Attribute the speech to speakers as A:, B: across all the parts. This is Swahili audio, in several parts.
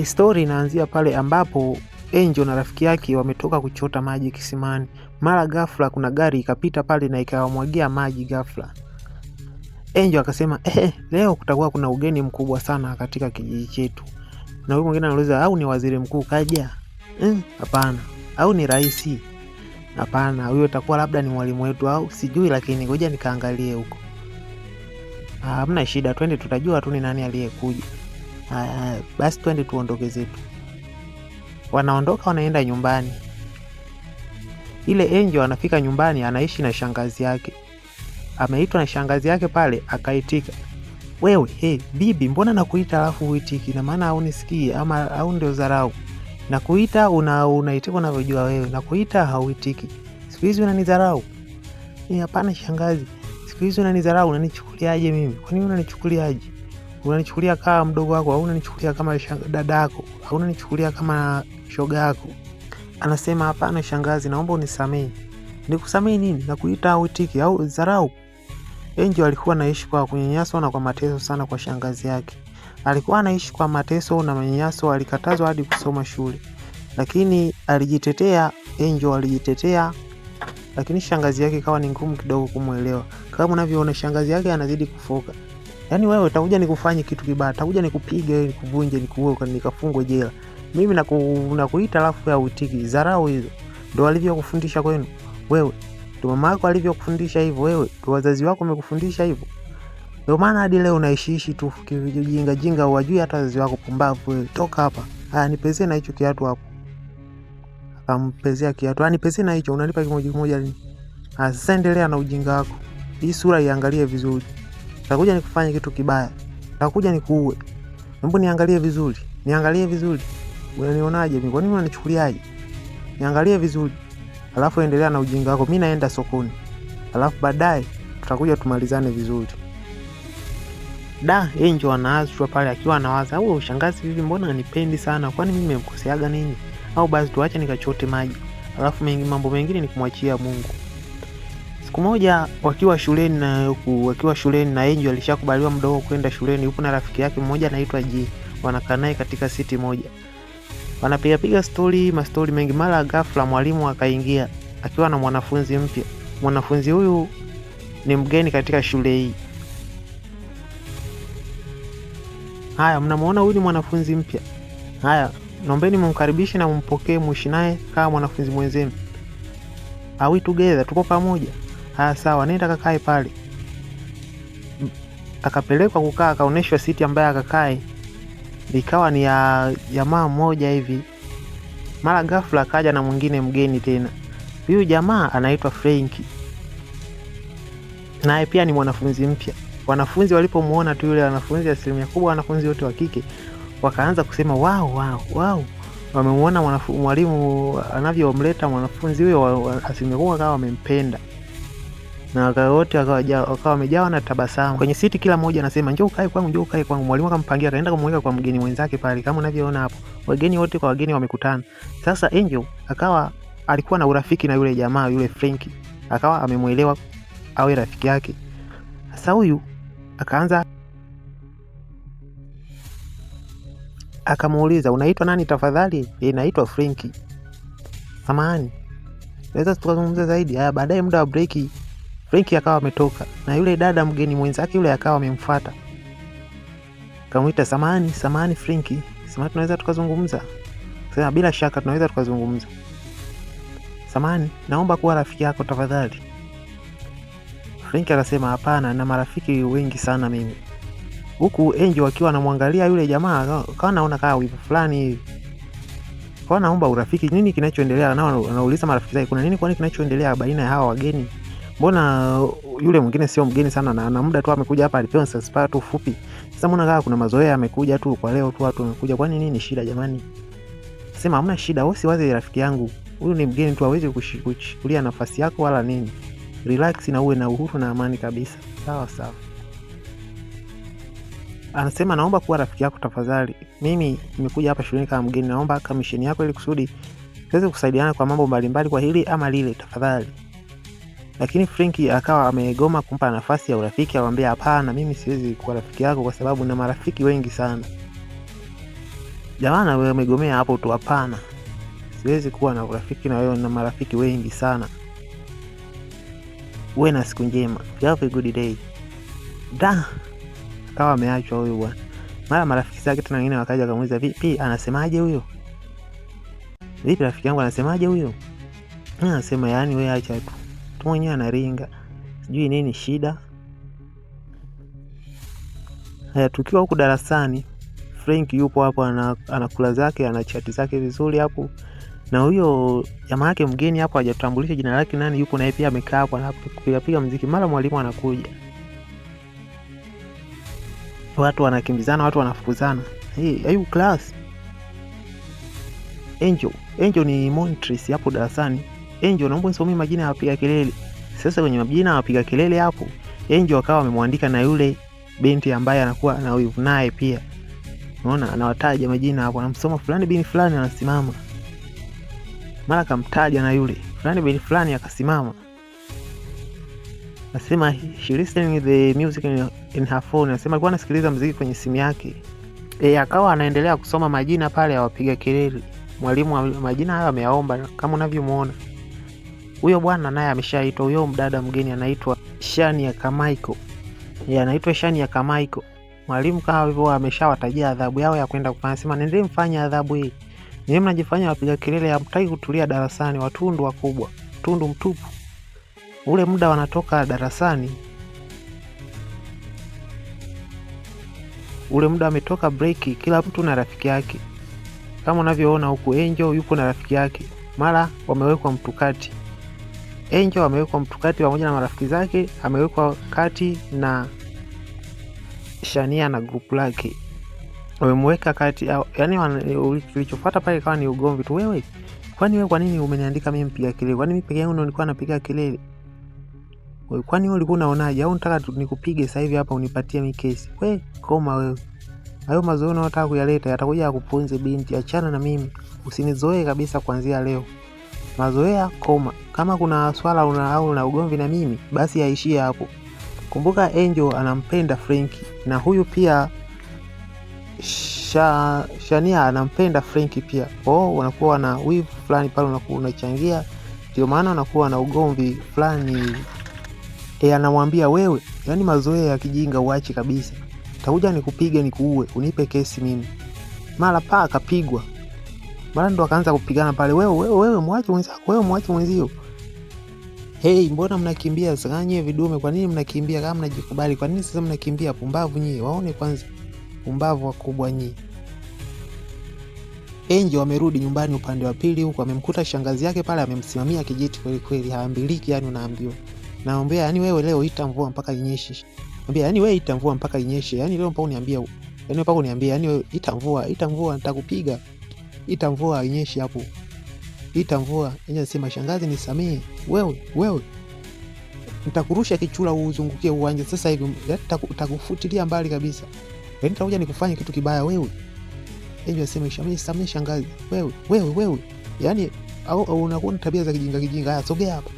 A: Story inaanzia pale ambapo Angel na rafiki yake wametoka kuchota maji kisimani. Mara ghafla kuna gari ikapita pale na ikawamwagia maji ghafla. Angel akasema, leo kutakuwa kuna ugeni mkubwa sana katika kijiji chetu. Na huyu mwingine anauliza, au ni waziri mkuu kaja? Hapana. Au ni rais? Hapana, huyo atakuwa labda ni mwalimu wetu au sijui, lakini ngoja nikaangalie huko. Hamna shida, twende tutajua tu ni nani aliyekuja. Basi twende tuondoke zetu. Wanaondoka wanaenda nyumbani. Ile Angel anafika nyumbani, anaishi na shangazi yake. Ameitwa na shangazi yake pale, akaitika. Wewe, bibi, mbona nakuita alafu uitiki? Na maana haunisikii ama au ndio dharau? Nakuita unaitika unavyojua wewe. Nakuita hauitiki. Siku hizi unanidharau? Hapana shangazi. Siku hizi unanidharau, unanichukuliaje mimi? Kwa nini unanichukuliaje? Unanichukulia kama mdogo wako au unanichukulia kama dada yako au unanichukulia kama shoga yako? Anasema hapana shangazi, naomba unisamehe. Nikusamehe nini? Nakuita hauitiki au dharau? Angel alikuwa anaishi kwa kunyanyaswa na kwa mateso sana kwa shangazi yake. Alikuwa anaishi kwa mateso na manyanyaso, alikatazwa hadi kusoma shule. Lakini alijitetea, Angel alijitetea, lakini shangazi yake ikawa ni ngumu kidogo kumuelewa. Kama unavyoona shangazi yake anazidi kufoka. Yaani wewe utakuja nikufanye kitu kibaya, utakuja nikupige, nikuvunje, nikuue, nikafungwe jela. Mimi nakuita alafu ya uitiki. Dharau hizo. Ndio alivyokufundisha kwenu? Wewe ndio mama yako alivyokufundisha hivyo? Wewe ndio wazazi wako wamekufundisha hivyo? Ndio maana hadi leo unaishiishi tu kijinga jinga, hujui hata wazazi wako. Pumbavu wewe, toka hapa. Nipezee na hicho kiatu hapo. Akampezea kiatu. Nipezee na hicho, unanipa kimoja lini? Sasa endelea na ujinga wako. Hii sura iangalie vizuri. Nitakuja nikufanye kitu kibaya. Nitakuja nikuue. Hebu niangalie vizuri. Niangalie vizuri. Unanionaje mimi? Kwa nini unanichukuliaje? Niangalie vizuri. Alafu endelea na ujinga wako. Mimi naenda sokoni. Alafu baadaye tutakuja tumalizane vizuri. Angel anaachwa pale akiwa anawaza, "Wewe shangazi hivi mbona anipendi sana? Kwani mimi nimemkoseaga nini? Au basi tuache nikachote maji. Alafu mambo mengine nikumwachia Mungu." Siku moja wakiwa shuleni na Angel alishakubaliwa mdogo kwenda shuleni, huko na rafiki yake mmoja anaitwa G. Wanakaa naye katika siti moja. Wanapiga mastori mengi. Mara ghafla mwalimu akaingia akiwa na mwanafunzi mpya. Mwanafunzi huyu ni mgeni katika shule hii. Haya, mnamuona huyu ni mwanafunzi mpya. Haya, naombeni mumkaribishe na mumpokee, muishi naye kama mwanafunzi mwenzenu. Are we together? Tuko pamoja? Haya sawa, nenda kakae pale. Akapelekwa kukaa, akaoneshwa siti ambaye akakae. Ikawa ni ya jamaa mmoja hivi. Mara ghafla akaja na mwingine mgeni tena. Huyu jamaa anaitwa Frankie. Naye pia ni mwanafunzi mpya. Wanafunzi walipomuona tu yule wanafunzi, asilimia kubwa wanafunzi wote wa kike, wakaanza kusema wow. Wamemuona mwalimu anavyomleta mwanafunzi huyo, asilimia kubwa akawa wamempenda. Na wote wakawa wamejawa na tabasamu. Kwenye siti kila mmoja anasema njoo ukae kwangu. Mwalimu akampangia, akaenda kumweka kwa mgeni mwenzake pale kama unavyoona hapo. Wageni wote kwa wageni wamekutana. Sasa Angel alikuwa na urafiki na yule jamaa yule Frankie. Akawa amemuelewa awe rafiki yake. Sasa huyu akaanza akamuuliza, unaitwa nani tafadhali? Naitwa Frankie. Samahani, naweza tukazungumza zaidi? Baadaye muda wa break Frankie akawa ametoka na yule dada mgeni mwenzake yule akawa amemfuata. Kamuita, samahani Frankie. Sema tunaweza tukazungumza? Sema bila shaka tunaweza tukazungumza. Samahani, naomba kuwa rafiki yako tafadhali. Frankie akasema hapana, na marafiki wengi sana mimi. Huku Angel akiwa anamwangalia yule jamaa, akawa anaona kama wivu fulani hivi. Kwa naomba urafiki, nini kinachoendelea? Nao anauliza marafiki zake, kuna nini kwani kinachoendelea baina ya hawa wageni? Mbona yule mwingine sio mgeni sana na muda tu amekuja hapa, alipewa sasa tu fupi. Sasa mbona kama kuna mazoea amekuja tu kwa leo tu watu wamekuja. Kwani nini shida jamani? Sema hamna shida, wewe siwaze rafiki yangu. Huyu ni mgeni tu, hawezi kuchukulia nafasi yako wala nini. Relax na uwe na uhuru na amani kabisa. Sawa. Anasema naomba kuwa rafiki yako tafadhali. Mimi nimekuja hapa shuleni kama mgeni, naomba kamisheni yako ili kusudi tuweze kusaidiana kwa mambo mbalimbali, kwa hili ama lile tafadhali. Lakini Frankie akawa amegoma kumpa nafasi ya urafiki, akamwambia hapana, mimi siwezi kuwa rafiki yako kwa sababu na marafiki wengi sana. Jamaa wewe umegomea hapo tu, hapana. Siwezi kuwa na urafiki na wewe na marafiki wengi sana. Uwe na siku njema. Have a good day. Akawa ameachwa huyo bwana. Mara marafiki zake tena wengine wakaja kumuuliza, vipi anasemaje huyo? Vipi rafiki yangu anasemaje huyo? Anasema yani wewe acha tu. Tu mwenyewe anaringa. Sijui nini shida. Haya, tukiwa huko darasani, Frank yupo hapo anakula zake, ana chat zake vizuri hapo. Na huyo jamaa yake mgeni hapo hajatambulisha jina lake nani, yupo naye pia amekaa hapo anapiga muziki. Mara mwalimu anakuja. Watu wanakimbizana, watu wanafukuzana. Hey, ayu class. Angel ni monitress hapo darasani. Angel, naomba nisomee majina ya wapiga kelele. Sasa kwenye majina ya wapiga kelele hapo, Angel akawa amemwandika na yule binti ambaye anakuwa na wivu naye pia. Unaona, anawataja majina hapo, anamsoma fulani bin fulani anasimama. Mara kamtaja na yule fulani bin fulani akasimama. Nasema she listening the music in her phone. Nasema alikuwa anasikiliza muziki kwenye simu yake. Akawa anaendelea kusoma majina pale ya wapiga kelele. Mwalimu majina hayo ameyaomba kama unavyomuona. Huyo bwana naye ameshaitwa, huyo mdada mgeni anaitwa Shania Kamaiko. Anaitwa Shania Kamaiko. Mwalimu kama hivyo ameshawatajia adhabu yao ya kwenda kufanya. Sema nendeni mfanye adhabu hii. Ninyi mnajifanya wapiga kelele, hamtaki kutulia darasani, watundu wakubwa. Tundu mtupu. Ule muda wanatoka darasani. Ule muda ametoka break, kila mtu na rafiki yake. Kama unavyoona huku Angel yupo na rafiki yake. Mara wamewekwa mtukati. Angel amewekwa mtukati pamoja na marafiki zake, amewekwa kati na Shania na group lake. Wamemweka kati, yani kilichofuata pale kawa ni ugomvi tu. Wewe, kwani wewe kwa nini umeniandika mimi mpiga kelele? Kwani mimi peke yangu ndo nilikuwa napiga kelele? Wewe kwani wewe ulikuwa unaonaje? Au unataka nikupige sasa hivi hapa unipatie mimi kesi? Wewe koma wewe. Hayo mazoea unayotaka kuyaleta yatakuja kukuponza binti, achana na mimi. Usinizoee kabisa kuanzia leo. Mazoea koma. Kama kuna swala au na ugomvi na mimi, basi yaishie hapo. Kumbuka Angel anampenda Frankie na huyu pia Shania anampenda Frankie pia. Wanakuwa na wivu fulani pale, unakuwa unachangia. Ndio maana wanakuwa na ugomvi fulani. Anamwambia wewe, yani mazoea ya kijinga uache kabisa. Takuja nikupige nikuue, unipe kesi mimi. Mara akapigwa. Mara ndo akaanza kupigana pale. Wewe mwache mwenzako, wewe mwache mwenzio. Hey, mbona mnakimbia sasa nyie vidume? Kwa nini mnakimbia kama mnajikubali? Kwa nini sasa mnakimbia? Pumbavu nyie, waone kwanza. Pumbavu wakubwa nyie. Angel amerudi nyumbani upande wa pili huko, amemkuta shangazi yake pale amemsimamia kijiti kweli kweli, haambiliki yani unaambiwa. Naambia yani wewe leo ita mvua mpaka inyeshe. Naambia yani wewe ita mvua mpaka inyeshe. Yani leo mpaka uniambia. Yani mpaka uniambia yani wewe ita mvua nitakupiga. Ita mvua inyeshe hapo. Ita mvua. Yeye anasema shangazi nisamee. Wewe. Nitakurusha kichura uzungukie uwanja sasa hivi. Nitakufutilia mbali kabisa. Yani nitakuja nikufanye kitu kibaya wewe. Yeye anasema nisamee shangazi. Wewe. Yani au unakuwa na tabia za kijinga. Haya sogea hapa.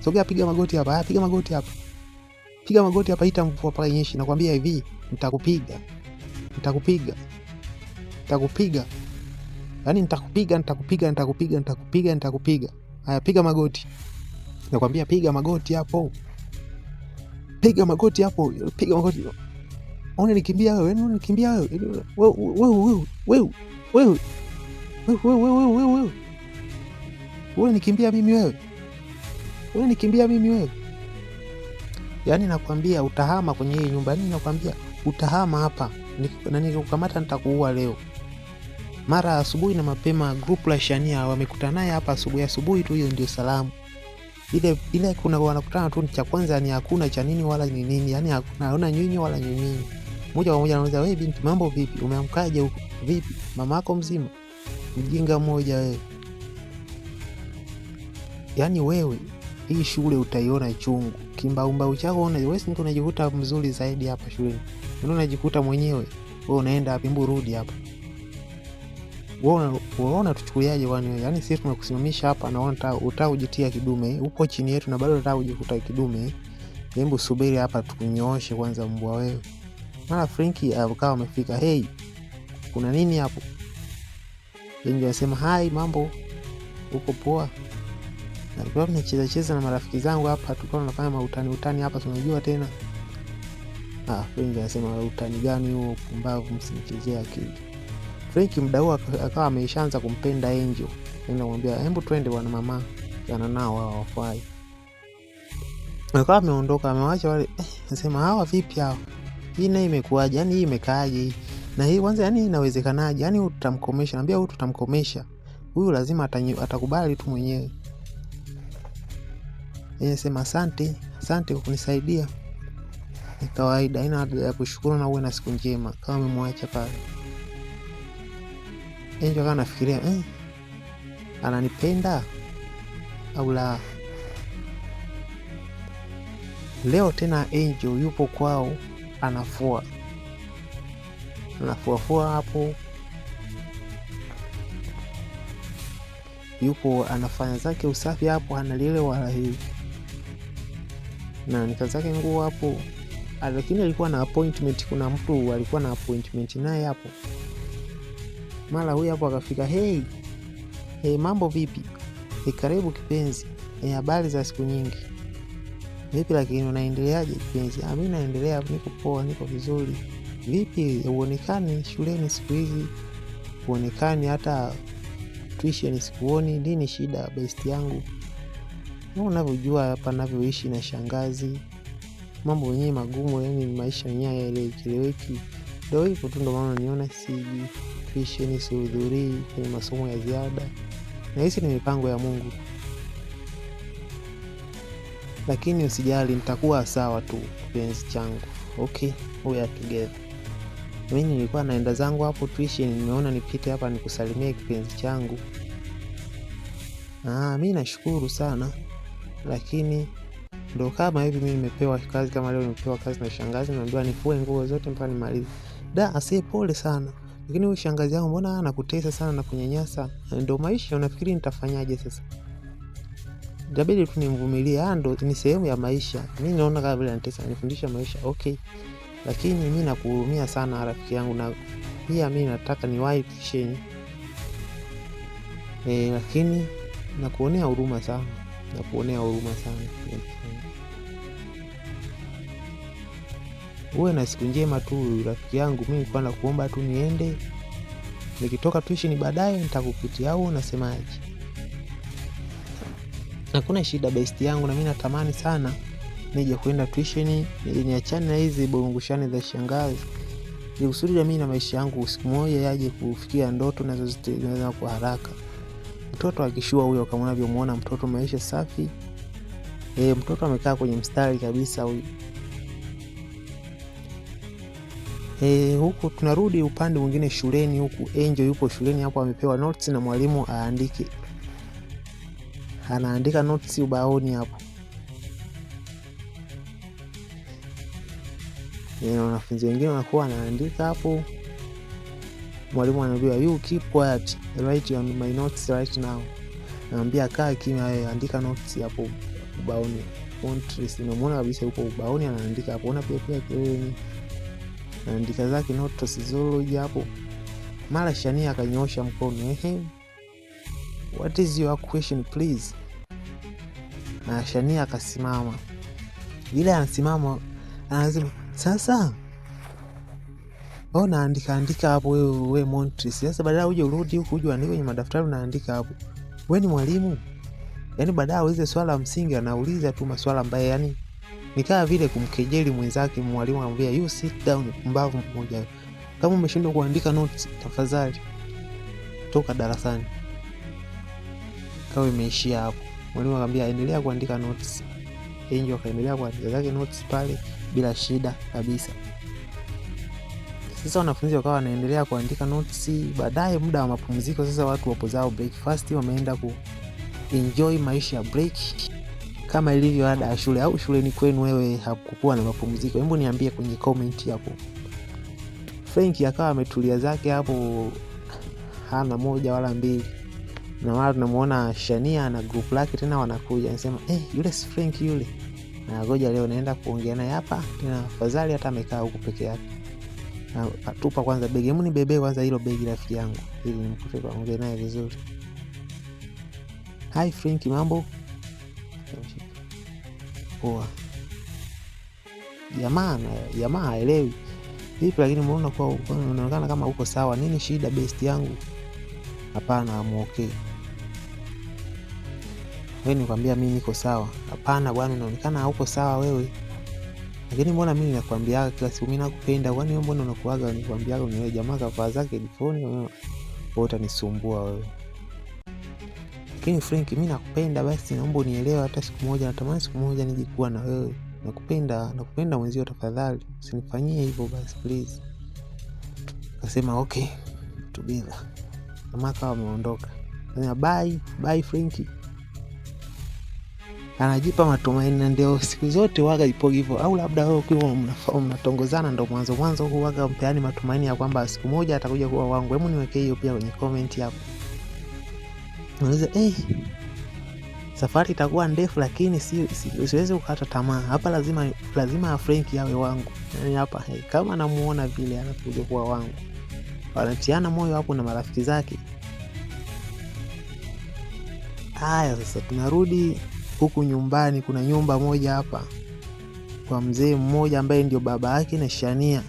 A: Sogea piga magoti hapa. Haya piga magoti hapa. Piga magoti hapa, ita mvua mpaka inyeshe. Nakwambia hivi, nitakupiga. Yaani nitakupiga. Haya piga magoti. Nakwambia piga magoti hapo. Piga magoti. Unanikimbia wewe. Wewe. Unanikimbia mimi wewe. Yaani nakwambia utahama kwenye hii nyumba. Yaani nakwambia utahama hapa. Na nikukamata nitakuua leo. Mara asubuhi na mapema group la Shania wamekutana naye hapa asubuhi tu, hiyo ndio salamu. Ile kuna wanakutana tu, cha kwanza ni hakuna cha nini wala ni nini. Yaani hakuna nyinyi wala nyinyi. Moja kwa moja anauliza, wewe binti mambo vipi? Umeamkaje huko? Vipi? Mama yako mzima? Mjinga mmoja wewe. Yaani wewe hii shule utaiona chungu. Kimbaumbau chako wewe si unajivuta mzuri zaidi hapa shuleni. Unajikuta mwenyewe. Wewe unaenda hapo, mbu rudi hapa. Unaona tuchukuliaje bwana? Yaani sisi tumekusimamisha hapa na unataka kujitia kidume. Upo chini yetu na bado unataka kujikuta kidume. Hebu subiri hapa tukunyooshe kwanza mbwa wewe. Mara Frankie akawa amefika. Hey, kuna nini hapo? Angel anasema hai, mambo, uko poa? Nilikuwa tunacheza na marafiki zangu hapa, tulikuwa tunafanya mautani hapa, tunajua tena. Frank anasema utani gani huo, pumbavu, msinichezee akili. Frank muda huo akawa ameshaanza kumpenda Angel. Anamwambia hebu twende bwana mama, kana nao hao hawafai. Akawa ameondoka, amewaacha wale. Anasema hawa vipi hao? Hii nayo imekuaje? Yaani hii imekaaje? Na hii kwanza, yaani inawezekanaje? Yaani huyu tutamkomesha. Naambia huyu tutamkomesha. Huyu lazima atakubali tu mwenyewe. Anasema asante kwa kunisaidia. Ni kawaida, haina haja ya kushukuru, na uwe na siku njema, kama umemwacha pale. Angel kana anafikiria ananipenda au la. Leo tena Angel yupo kwao, anafua hapo, yupo anafanya zake usafi hapo, analile wala hili na nikazake nguo hapo. Lakini alikuwa na appointment, kuna mtu alikuwa na appointment naye hapo. Mara huyu hapo akafika. Hey, mambo vipi? Karibu kipenzi. Habari za siku nyingi. Vipi lakini unaendeleaje kipenzi? Mimi naendelea, niko poa, niko vizuri. Vipi uonekani shuleni siku hizi? Uonekani hata tuition sikuoni, nini shida best yangu? Unavyojua hapa ninavyoishi na shangazi. Mambo yenyewe magumu, yani maisha yenyewe yaeleweki. Ndio hivyo tu, ndio maana niona si tuition sihudhurii kwenye masomo ya ziada. Na hisi ni mipango ya Mungu. Lakini usijali, nitakuwa sawa tu kipenzi changu. Okay, we are together. Mimi nilikuwa naenda zangu hapo tuition, nimeona nipite hapa nikusalimie kipenzi changu. Mimi nashukuru sana. Lakini ndio kama hivi, mimi nimepewa kazi kama leo, nimepewa kazi na shangazi, naambiwa nifue nguo zote mpaka nimalize. Asiye pole sana. Lakini huyu shangazi yangu mbona anakutesa sana na kunyanyasa? Ndio maisha, unafikiri nitafanyaje sasa? Itabidi tu nimvumilie, ndo ni sehemu ya maisha. Mimi naona kama vile anatesa, anifundisha maisha. Okay. Lakini mimi nakuhurumia sana rafiki yangu, na pia mimi nataka niwahi tuition. Lakini nakuonea huruma sana. Uwe na siku njema tu rafiki yangu. Mimi nilikuwa nakuomba tu niende. Nikitoka tuition baadaye nitakupitia, au unasemaje? Hakuna shida best yangu, na mimi natamani sana nije kwenda tuition, ili niachane na hizi bongushani za shangazi. Ni usudi mimi na maisha yangu siku moja yaje kufikia ndoto nazozitimiza kwa haraka. Mtoto akishua huyo, kama unavyomuona mtoto, maisha safi. Mtoto amekaa kwenye mstari kabisa huyu. Huku tunarudi upande mwingine shuleni. Huku Angel yupo shuleni hapo, amepewa notes na mwalimu aandike. Anaandika notes ubaoni hapo. Wanafunzi wengine wanakuwa anaandika hapo. Mwalimu anamwambia you keep quiet, write on my notes right now. Anamwambia kaa kimya, andika notes hapo ubaoni. Montres unamwona kabisa yuko ubaoni anaandika hapo. Ona pia kioni anaandika zake notes zoology hapo. Mara Shania akanyosha mkono. What is your question please? Na Shania akasimama. Bila anasimama anasema sasa naandika hapo wewe Montres. Sasa baadaye uje urudi huku uje andike kwenye madaftari unaandika hapo. Wewe ni mwalimu. Yaani baadaye ulize swala msingi, anauliza tu maswala ambaye yani nikaa vile kumkejeli mwenzake. Mwalimu anamwambia you sit down, mbavu mmoja. Kama umeshindwa kuandika notes, tafadhali toka darasani. Kama imeishia hapo, mwalimu akamwambia endelea kuandika notes. Angel akaendelea kuandika zake notes pale bila shida kabisa. Sasa wanafunzi wakawa wanaendelea kuandika notes. Baadaye muda wa mapumziko, sasa watu wapo zao breakfast, wameenda ku enjoy maisha ya break kama ilivyo ada ya shule. Au shuleni kwenu wewe hakukuwa na mapumziko? Hebu niambie kwenye comment hapo. Frank akawa ametulia zake hapo, hana moja wala mbili. Na wao tunamuona Shania na group lake tena wanakuja, anasema yule si Frank yule. Na ngoja leo naenda kuongea naye hapa tena, afadhali hata amekaa huko peke yake. atupa kwanza begi. Hebu nibebe kwanza hilo begi rafiki yangu ili nimkute pamoja naye vizuri. Hi Frank, mambo? Poa. Jamaa haelewi. Vipi lakini umeona kwa unaonekana kama uko sawa. Nini shida best yangu? Hapana, I'm okay. Wewe nikwambia mimi niko sawa. Hapana bwana, unaonekana hauko sawa wewe. Lakini mbona mimi nakwambia kila siku mimi nakupenda. Kwani wewe mbona unakuaga nikwambia ni wewe jamaa kavaa zake headphone wewe utanisumbua wewe. Lakini Frank, mimi nakupenda, basi naomba unielewe hata siku moja. Natamani siku moja nije kuwa na wewe. Nakupenda mwenzio, tafadhali usinifanyie hivyo basi please. Akasema okay, together. Kama kawa ameondoka. Sema bye Frank. Anajipa matumaini, na ndio siku zote waga ipo hivyo. Au labda wewe ukiwa mnatongozana ndio mwanzo huaga mpeani matumaini ya kwamba siku moja atakuja kuwa wangu. Hebu niwekee hiyo pia kwenye comment hapo. Unaweza safari itakuwa ndefu lakini siwezi kukata tamaa. Hapa lazima Frank yawe wangu. Yaani hapa kama namuona vile anakuja kuwa wangu. Wanatiana moyo hapo na marafiki zake. Haya sasa tunarudi huku nyumbani. Kuna nyumba moja hapa kwa mzee mmoja ambaye ndio baba yake na Shania.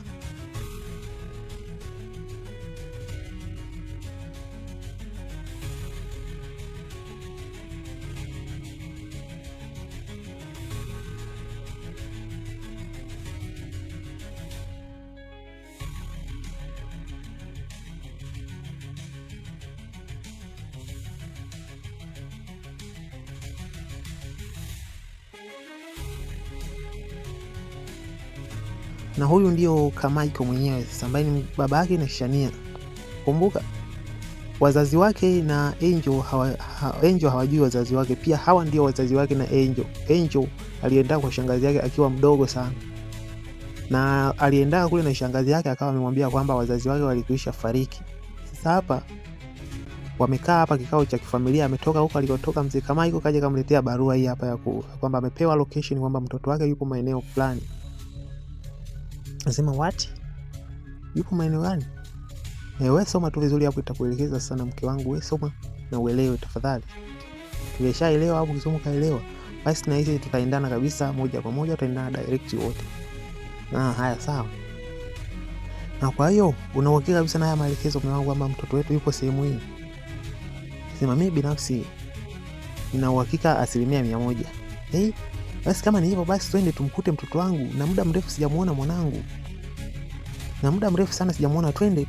A: Na huyu ndio Kamaiko mwenyewe sasa ambaye ni baba yake na Shania. Kumbuka wazazi wake na Angel hawajui wazazi wake. Pia hawa ndio wazazi wake na Angel. Angel alienda kwa shangazi yake akiwa mdogo sana. Na alienda kule na shangazi yake akawa amemwambia kwamba wazazi wake walikwisha fariki. Sasa hapa wamekaa hapa kikao cha kifamilia. Ametoka huko alikotoka mzee Kamaiko, kaja kumletea barua hii hapa ya kwamba amepewa location kwamba mtoto wake yupo maeneo fulani. Nasema what? Yupo maeneo gani? Wewe soma tu vizuri hapo, itakuelekeza sana mke wangu. Wewe soma na uelewe tafadhali. Tumeshaelewa hapo, kisomo kaelewa. Basi na hizi tutaendana kabisa moja kwa moja, tutaendana direct wote. Haya sawa. Na kwa hiyo una uhakika kabisa na haya maelekezo mke wangu kwamba mtoto wetu yupo sehemu hii? Sema mimi binafsi nina uhakika 100%. Basi kama ni hivyo basi twende tumkute mtoto wangu. Na muda mrefu sijamuona mwanangu. Na muda mrefu sana sijamuona. Twende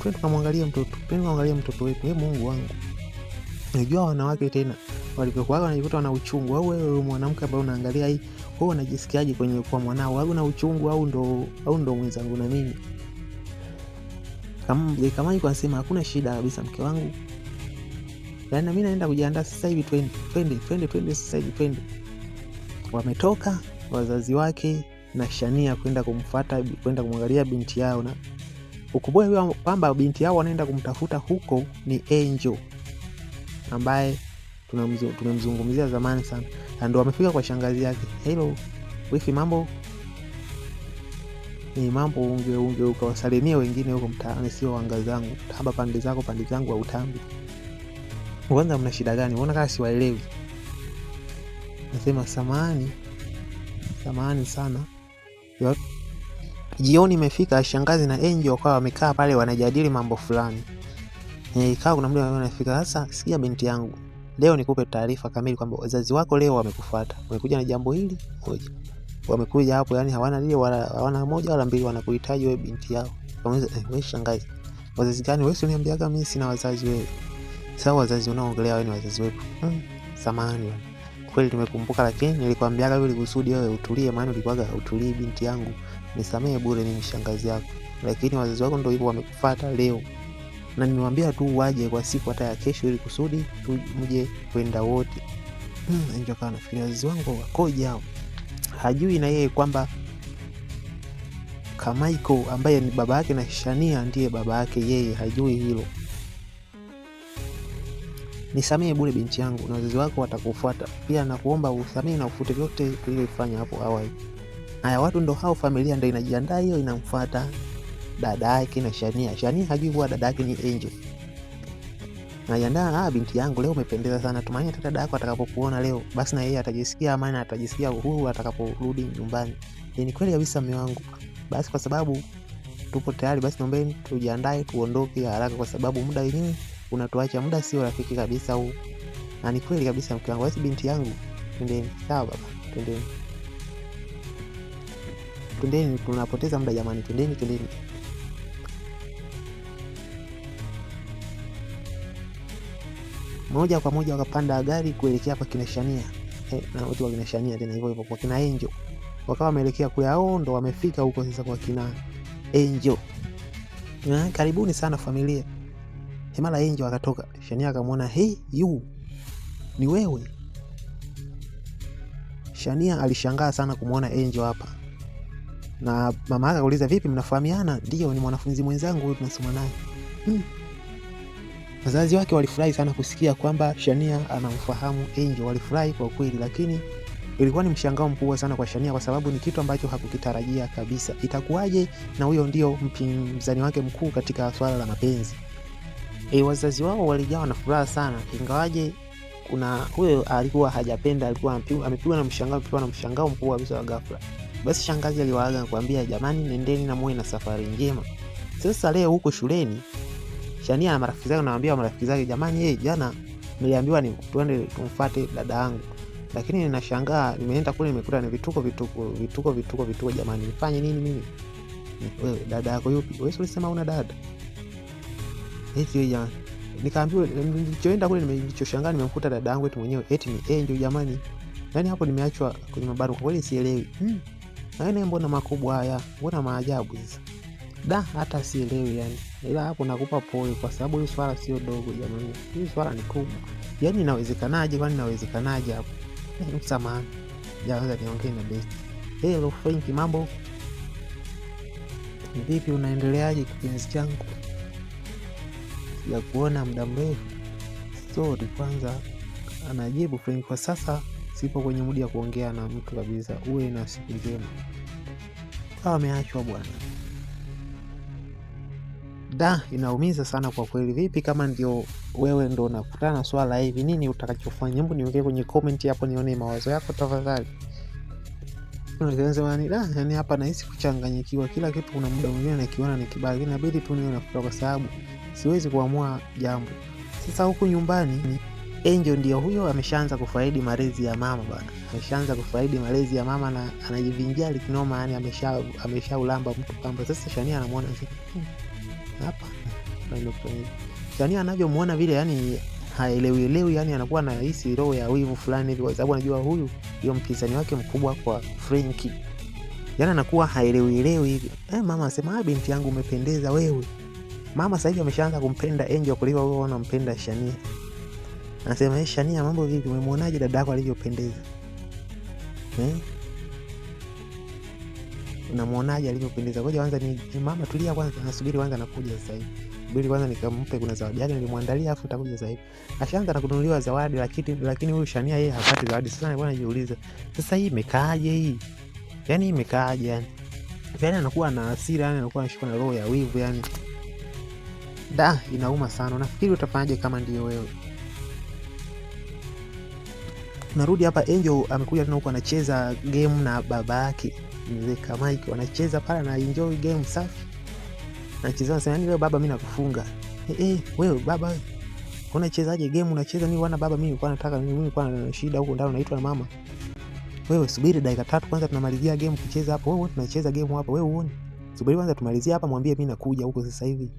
A: tukamwangalie mtoto. Twende kuangalia mtoto wetu. Mungu wangu. Unajua wanawake tena walipokuwa wanajikuta wana uchungu. Au wewe mwanamke ambaye unaangalia hii, wewe unajisikiaje kwenye kwa mwanao? Au una uchungu au ndo mwenzangu na mimi? Kama yuko anasema hakuna shida kabisa mke wangu. Yaani mimi naenda kujiandaa sasa hivi, twende sasa hivi twende. Wametoka wazazi wake na Shania kwenda kumfuata, kwenda kumwangalia binti yao. Na ukubwa kwamba binti yao wanaenda kumtafuta huko ni Angel ambaye tumemzungumzia zamani sana. Ndio wamefika kwa shangazi yake. Hello wifi, mambo? Ni mambo, unge ukawasalimia wengine huko mtaani, sio wanga zangu. Tamba pande zangu au utambi. Kwanza mna shida gani? Unaona kama siwaelewi. Nasema samahani sana. Jioni imefika, shangazi na Angel wakawa wamekaa pale wanajadili mambo fulani. Ikawa kuna muda wanafika, sasa sikia binti yangu, leo nikupe taarifa kamili kwamba wazazi wako leo wamekufuata. Wamekuja na jambo hili moja. Wamekuja hapo, yani hawana lile wala hawana moja wala mbili, wanakuhitaji wewe binti yao. Kamweza wewe shangazi, wazazi gani? Wewe uniambiaga mimi sina wazazi wewe. Sawa, wazazi unaoongelea wewe ni wazazi wetu. Samahani kweli nimekumbuka, lakini nilikwambiaga wewe kusudi wewe utulie, maana ulikuwaga utulii binti yangu. Nisamee bure, mimi shangazi yako. Lakini wazazi wako ndio hivyo wamekufuata leo. Na nimwambia tu waje kwa siku hata ya kesho ili kusudi mje kwenda wote. Angel kana nafikiri wazazi wangu wakoje hao. Hajui na yeye kwamba Kamaiko ambaye ni baba yake na Shania ndiye baba yake yeye, hajui hilo. Nisamee bure binti yangu, na wazazi wako watakufuata. Pia nakuomba usamee na ufute vyote ulivyofanya hapo awali. Haya, watu ndo hao, familia ndio inajiandaa hiyo inamfuata dada yake na Shania. Shania hajui kuwa dada yake ni Angel. Najiandaa, binti yangu leo umependeza sana. Tumaini hata dada yako atakapokuona leo, basi na yeye atajisikia amani, atajisikia uhuru atakaporudi nyumbani. Ni kweli kabisa mume wangu. Basi kwa sababu tupo tayari, basi naombeni tujiandae tuondoke haraka kwa sababu muda wenyewe unatuacha, muda sio rafiki kabisa huu. Na ni kweli kabisa mke wangu. Basi binti yangu, twendeni. Sawa baba, twendeni. Twendeni, tunapoteza muda jamani, twendeni. Moja kwa moja wakapanda gari kuelekea kwa kina Shania. Na watu wa kina Shania tena hivyo kwa kina Angel. Wakawa wameelekea kule, ndo wamefika huko sasa kwa kina Angel. Karibuni sana familia. Mara Angel akatoka. Shania akamwona, you ni wewe? Shania alishangaa sana kumwona Angel hapa. Na mama yake akauliza, vipi mnafahamiana? Ndio, ni mwanafunzi mwenzangu huyu tunasoma naye. Wazazi wake walifurahi sana kusikia kwamba Shania anamfahamu Angel. Walifurahi kwa kweli, lakini ilikuwa ni mshangao mkubwa sana kwa Shania kwa sababu ni kitu ambacho hakukitarajia kabisa. Itakuwaje na huyo ndio mpinzani wake mkuu katika swala la mapenzi? Wazazi wao walijawa na furaha sana, ingawaje kuna huyo alikuwa hajapenda, alikuwa amepigwa na mshangao mkubwa kabisa wa ghafla. Basi shangazi aliwaaga na kuambia, jamani nendeni na muwe na safari njema. Sasa leo huko shuleni Shania na marafiki zake anawaambia marafiki zake, jamani jana niliambiwa ni tuende tumfuate dada yangu. Lakini ninashangaa nimeenda kule nimekuta ni vituko jamani, nifanye nini mimi? Wewe dada yako yupi? Wewe ulisema una dada? Eti jamani. Nikaambiwa nilichoenda kule nilichoshangaa nimemkuta dada yangu eti mwenyewe eti ni Angel jamani. Yaani hapo nimeachwa kwenye mabaro kwa kweli sielewi. Na mbona makubwa haya? Mbona maajabu sasa? Hata sielewi yani. Ila hapo nakupa pole kwa sababu hili swala sio dogo jamani. Hili swala ni kubwa. Yaani inawezekanaje? Kwani inawezekanaje hapo? Samahani. Jaanza niongee na best. Hello Frank, mambo? Vipi unaendeleaje kipenzi changu? Ya kuona muda mrefu. Sorry kwanza. Anajibu Frank, kwa sasa sipo kwenye mudi ya kuongea na mtu kabisa. Uwe na siku njema. Ameachwa bwana. Inaumiza sana kwa kweli. Vipi kama ndio wewe ndo unakutana na swala hivi, nini utakachofanya? Hebu niweke kwenye comment hapo nione mawazo yako tafadhali. Yani hapa nahisi kuchanganyikiwa. Kila kitu kuna muda mwingine nakiona ni kibaya, inabidi tu niwe nafuta kwa sababu siwezi kuamua jambo. Sasa huku nyumbani Angel ndio huyo ameshaanza kufaidi malezi ya mama bwana. Ameshaanza kufaidi malezi ya mama na anajivinjari kinoma, yani ameshaulamba mtu kamba. Sasa Shania anamuona hapa Shania anavyomuona vile, yani haelewi, yani anakuwa na hisi roho ya wivu fulani hivi kwa sababu anajua huyu ndio mpinzani wake mkubwa kwa Frankie. Yani anakuwa haelewi hivi. Mama anasema, binti yangu umependeza wewe. Mama sasa hivi ameshaanza kumpenda Angel kuliko wewe unampenda Shania. Anasema, Shania mambo vipi? Umemwonaje dada yako alivyopendeza? Unamwonaje alivyopendeza? Ngoja kwanza ni mama tulia kwanza, nasubiri kwanza nakuja sasa hivi. Subiri kwanza nikampe kuna zawadi yake nilimwandalia afu utakuja sasa hivi. Ashaanza na kununuliwa zawadi lakini huyu Shania yeye hapati zawadi. Sasa nilikuwa najiuliza, sasa hii imekaaje hii? Yaani imekaaje yani? Yaani anakuwa na hasira, yani anakuwa anashikwa na roho ya wivu yani. Inauma sana. Unafikiri utafanyaje kama ndio wewe? Narudi hapa, Angel amekuja tena huko anacheza game na baba yake Mzee Mike. Wanacheza pale na enjoy game safi. Anacheza anasema, yani leo baba mimi nakufunga. Wewe baba unachezaje game? Unacheza nini bwana baba? Mimi nilikuwa na shida huko ndani naitwa na mama. Wewe subiri dakika 3 kwanza tunamalizia game kucheza hapo. Wewe tunacheza game hapa. Wewe uone. Subiri kwanza tumalizie hapa, mwambie mimi nakuja huko sasa hivi.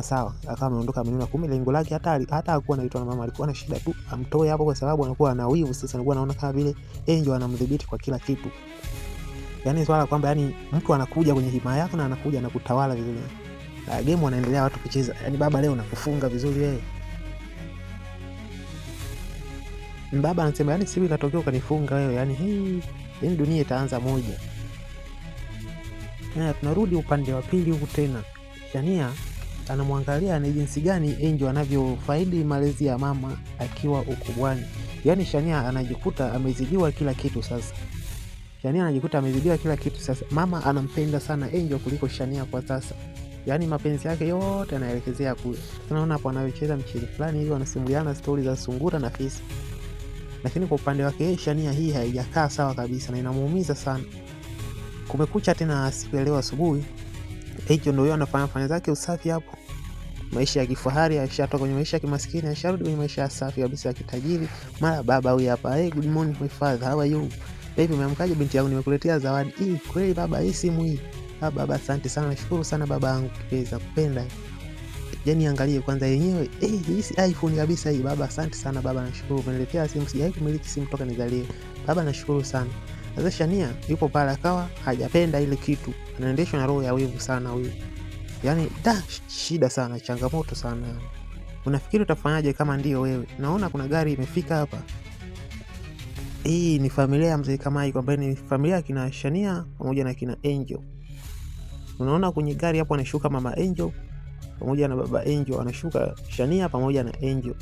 A: Sawa. Akawa ameondoka amenuna. Kumbe lengo lake hata hakuwa anaitwa na mama, alikuwa na shida tu amtoe hapo kwa sababu anakuwa na wivu. Sasa anakuwa anaona kama vile Angel anamdhibiti kwa kila kitu. Yaani swala kwamba yani mtu anakuja kwenye himaya yako na anakuja na kutawala vizuri. Game wanaendelea watu kucheza. Yaani baba leo nakufunga vizuri wewe. Baba anasema, yani siku itatokea ukanifunga wewe. Yani dunia itaanza moja. Tunarudi upande wa pili huku tena. Shania anamwangalia ni jinsi gani Angel anavyofaidi malezi ya mama akiwa ukubwani. Yaani Shania anajikuta amezidiwa kila kitu sasa. Shania anajikuta amezidiwa kila kitu sasa. Mama anampenda sana Angel kuliko Shania kwa sasa. Yaani mapenzi yake yote yanaelekezea kule. Tunaona hapo anayocheza mchezo fulani hivi, wanasimuliana stori za sungura na fisi. Lakini kwa upande wake yeye Shania hii haijakaa sawa kabisa na inamuumiza sana. Kumekucha tena siku ya leo asubuhi. Angel ndio anafanya zake usafi hapo. Maisha ya kifahari, ashatoka kwenye maisha ya kimaskini, asharudi kwenye maisha ya safi kabisa ya kitajiri. Mara baba huyu hapa, "Hey, good morning my father, how are you? Baby, umeamkaje binti yangu, nimekuletea zawadi." Kweli baba, hii simu hii." Baba, asante sana, nashukuru sana baba yangu kipenzi, kupenda." Yaani angalie kwanza yenyewe, hii si iPhone kabisa hii. Baba, asante sana baba, nashukuru umeniletea simu, sijawahi kumiliki simu toka nizaliwe. Baba, nashukuru sana. Sasa Shania yupo pale akawa hajapenda ile kitu. Anaendeshwa na roho ya wivu sana huyu. Yaani shida sana, changamoto sana. Unafikiri utafanyaje kama ndio wewe? Naona kuna gari imefika hapa. Hii ni familia ya mzee Kamai, kwamba ni familia kina Shania pamoja na kina Angel. Unaona kwenye gari hapo anashuka mama Angel pamoja na baba Angel, anashuka Shania pamoja na Angel.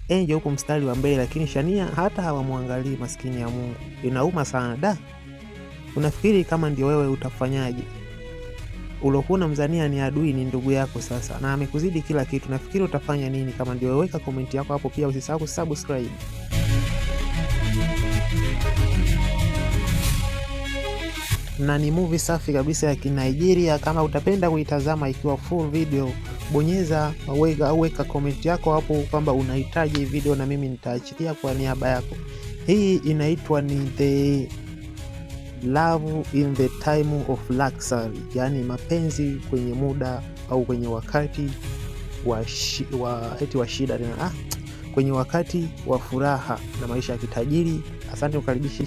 A: Angel huko mstari wa mbele, lakini Shania hata hawamwangalii, maskini ya Mungu. Inauma sana. Unafikiri kama ndio wewe utafanyaje? Ulokuwa mzania ni adui ni ndugu yako sasa, na amekuzidi kila kitu. Nafikiri utafanya nini kama ndio? Weka comment yako hapo, pia usisahau subscribe. Na ni movie safi kabisa ya Kinigeria. Kama utapenda kuitazama ikiwa full video, bonyeza weka comment yako hapo kwamba unahitaji video na mimi nitaachilia kwa niaba yako. Hii inaitwa ni The Love in the Time of Luxury, yani mapenzi kwenye muda au kwenye wakati wa shida tena, kwenye wakati wa furaha na maisha ya kitajiri. Asante, ukaribisha.